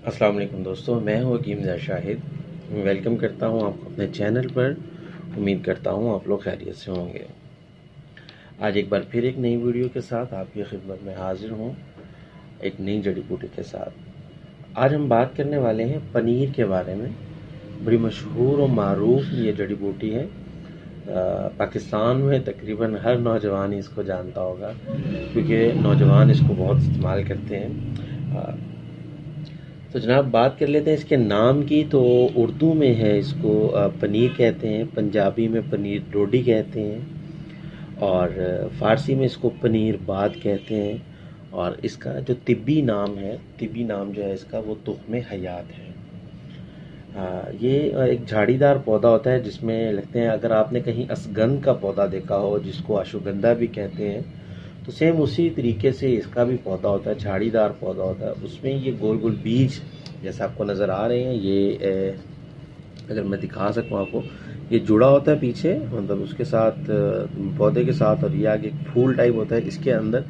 अस्सलाम वालेकुम दोस्तों, मैं हूँ हकीम शाहिद। वेलकम करता हूँ आपको अपने चैनल पर। उम्मीद करता हूँ आप लोग खैरियत से होंगे। आज एक बार फिर एक नई वीडियो के साथ आपकी खिदमत में हाजिर हूँ, एक नई जड़ी बूटी के साथ। आज हम बात करने वाले हैं पनीर के बारे में। बड़ी मशहूर और मारूफ ये जड़ी बूटी है। पाकिस्तान में तकरीबन हर नौजवान इसको जानता होगा, क्योंकि नौजवान इसको बहुत इस्तेमाल करते हैं। तो जनाब बात कर लेते हैं इसके नाम की। तो उर्दू में है इसको पनीर कहते हैं, पंजाबी में पनीर रोटी कहते हैं, और फ़ारसी में इसको पनीर बाद कहते हैं। और इसका जो तिब्बी नाम है, तिब्बी नाम जो है इसका, वो तुख्म हयात है। ये एक झाड़ीदार पौधा होता है जिसमें लगते हैं, अगर आपने कहीं असगंध का पौधा देखा हो जिसको अश्वगंधा भी कहते हैं, तो सेम उसी तरीके से इसका भी पौधा होता है, झाड़ीदार पौधा होता है। उसमें ये गोल गोल बीज जैसे आपको नज़र आ रहे हैं, ये अगर मैं दिखा सकूँ आपको, ये जुड़ा होता है पीछे, मतलब उसके साथ पौधे के साथ, और ये आगे फूल टाइप होता है, इसके अंदर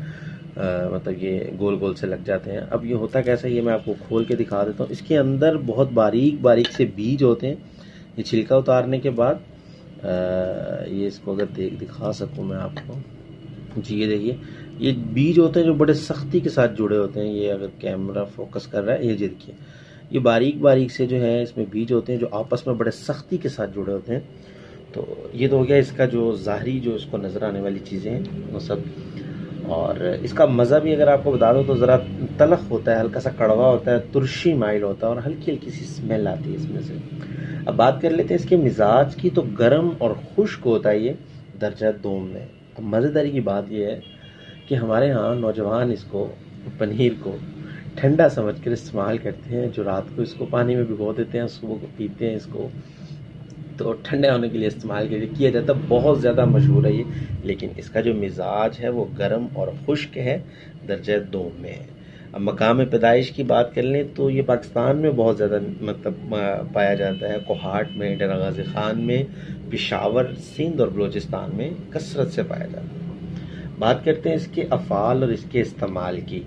मतलब ये गोल गोल से लग जाते हैं। अब ये होता कैसा है, ये मैं आपको खोल के दिखा देता हूँ। इसके अंदर बहुत बारीक बारीक से बीज होते हैं। ये छिलका उतारने के बाद ये इसको अगर दिखा सकूँ मैं आपको, जी ये देखिए, ये बीज होते हैं जो बड़े सख्ती के साथ जुड़े होते हैं। ये अगर कैमरा फोकस कर रहा है, ये देखिए, ये बारीक बारीक से जो है इसमें बीज होते हैं जो आपस में बड़े सख्ती के साथ जुड़े होते हैं। तो ये तो हो गया इसका जो ज़ाहरी, जो इसको नज़र आने वाली चीज़ें हैं वो सब। और इसका मज़ा भी अगर आपको बता दो तो ज़रा तलख होता है, हल्का सा कड़वा होता है, तुरशी माइल होता है, और हल्की हल्की सी स्मेल आती है इसमें से। अब बात कर लेते हैं इसके मिजाज की। तो गर्म और खुश्क होता है ये दर्जा दोम में। अब मज़ेदारी की बात यह है कि हमारे यहाँ नौजवान इसको, पनीर को, ठंडा समझकर इस्तेमाल करते हैं। जो रात को इसको पानी में भिगो देते हैं, सुबह को पीते हैं इसको, तो ठंडे होने के लिए इस्तेमाल किया जाता है। बहुत ज़्यादा मशहूर है ये, लेकिन इसका जो मिजाज है वो गर्म और खुश्क है, दर्जा दोम में है। अब मकाम पैदाइश की बात कर लें तो ये पाकिस्तान में बहुत ज़्यादा मतलब पाया जाता है। कोहाट में, डरा गाज़ी खान में, पेशावर, सिंध और बलूचिस्तान में कसरत से पाया जाता है। बात करते हैं इसके अफ़ाल और इसके इस्तेमाल की,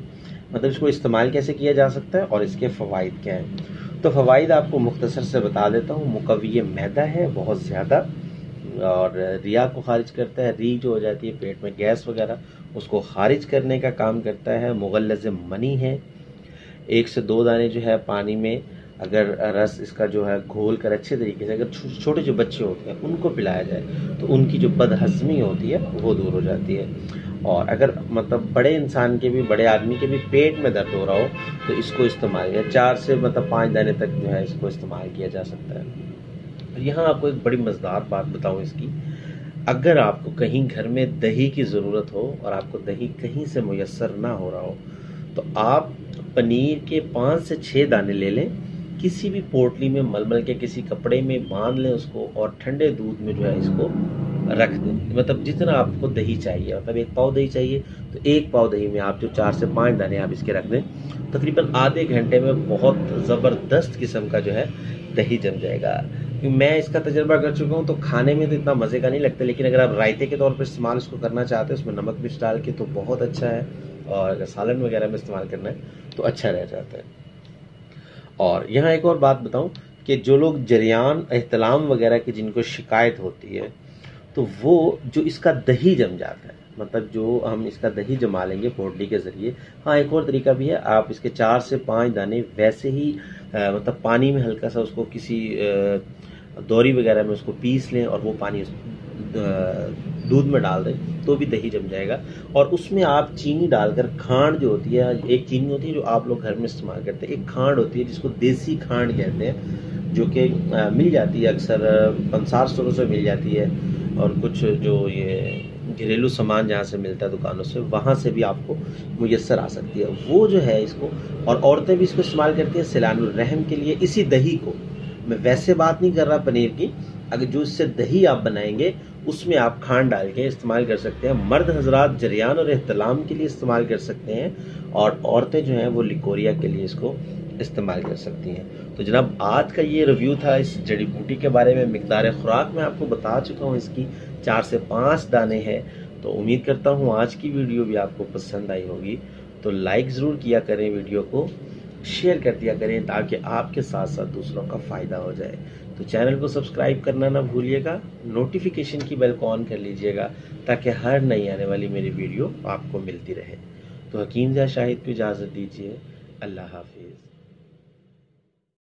मतलब इसको इस्तेमाल कैसे किया जा सकता है और इसके फ़वाइद क्या हैं। तो फ़वाइद आपको मुख्तसर से बता देता हूँ। मुकव्वी मैदा है बहुत ज़्यादा, और रिया को खारिज करता है। री जो हो जाती है पेट में गैस वगैरह, उसको खारिज करने का काम करता है। मुगल्लज़ मनी है। 1 से 2 दाने जो है पानी में अगर रस इसका जो है घोल कर अच्छे तरीके से, अगर छोटे जो बच्चे होते हैं उनको पिलाया जाए तो उनकी जो बदहज़मी होती है वो दूर हो जाती है। और अगर मतलब बड़े इंसान के भी, बड़े आदमी के भी पेट में दर्द हो रहा हो तो इसको इस्तेमाल किया, 4 से मतलब 5 दाने तक जो है इसको इस्तेमाल किया जा सकता है। यहाँ आपको एक बड़ी मज़ेदार बात बताऊँ इसकी। अगर आपको कहीं घर में दही की ज़रूरत हो और आपको दही कहीं से मुयस्सर ना हो रहा हो, तो आप पनीर के 5 से 6 दाने ले लें, किसी भी पोटली में मलमल के किसी कपड़े में बांध लें उसको, और ठंडे दूध में जो है इसको रख दें। मतलब जितना आपको दही चाहिए, मतलब 1 पाव दही चाहिए तो 1 पाव दही में आप जो 4 से 5 दाने आप इसके रख दें, तकरीबन आधे घंटे में बहुत ज़बरदस्त किस्म का जो है दही जम जाएगा। क्योंकि मैं इसका तजर्बा कर चुका हूँ, तो खाने में तो इतना मज़े का नहीं लगता, लेकिन अगर आप रायते के तौर पर इस्तेमाल इसको करना चाहते हैं, उसमें नमक मिर्च डाल के, तो बहुत अच्छा है। और अगर सालन वगैरह में इस्तेमाल करना है तो अच्छा रह जाता है। और यहाँ एक और बात बताऊँ कि जो लोग जरियान, एहतलाम वगैरह की जिनको शिकायत होती है, तो वो जो इसका दही जम जाता है, मतलब जो हम इसका दही जमा लेंगे पोटली के ज़रिए। हाँ, एक और तरीका भी है, आप इसके 4 से 5 दाने वैसे ही मतलब पानी में हल्का सा उसको किसी दौरी वगैरह में उसको पीस लें, और वो पानी दूध में डाल दें तो भी दही जम जाएगा। और उसमें आप चीनी डालकर, खांड जो होती है, एक चीनी होती है जो आप लोग घर में इस्तेमाल करते हैं, एक खांड होती है जिसको देसी खांड कहते हैं, जो कि मिल जाती है अक्सर पंसार स्टोरों से मिल जाती है, और कुछ जो ये घरेलू सामान जहाँ से मिलता है दुकानों से, वहाँ से भी आपको मुयस्सर आ सकती है। वो जो है इसको, और औरतें भी इसको इस्तेमाल करती हैं सिलानुर रहम के लिए। इसी दही को, मैं वैसे बात नहीं कर रहा पनीर की, अगर जो इससे दही आप बनाएंगे उसमें आप खांड डाल के इस्तेमाल कर सकते हैं। मर्द हजरात जरियान और एहतलाम के लिए इस्तेमाल कर सकते हैं, और औरतें जो हैं वो लिकोरिया के लिए इसको इस्तेमाल कर सकती हैं। तो जनाब आज का ये रिव्यू था इस जड़ी बूटी के बारे में। मिकदार खुराक मैं आपको बता चुका हूँ, इसकी 4 से 5 दाने हैं। तो उम्मीद करता हूँ आज की वीडियो भी आपको पसंद आई होगी। तो लाइक ज़रूर किया करें वीडियो को, शेयर कर दिया करें ताकि आपके साथ साथ दूसरों का फ़ायदा हो जाए। तो चैनल को सब्सक्राइब करना ना भूलिएगा, नोटिफिकेशन की बेल को ऑन कर लीजिएगा ताकि हर नई आने वाली मेरी वीडियो आपको मिलती रहे। तो हकीम ज़ा शाहिद को इजाज़त दीजिए। अल्लाह हाफ़िज़।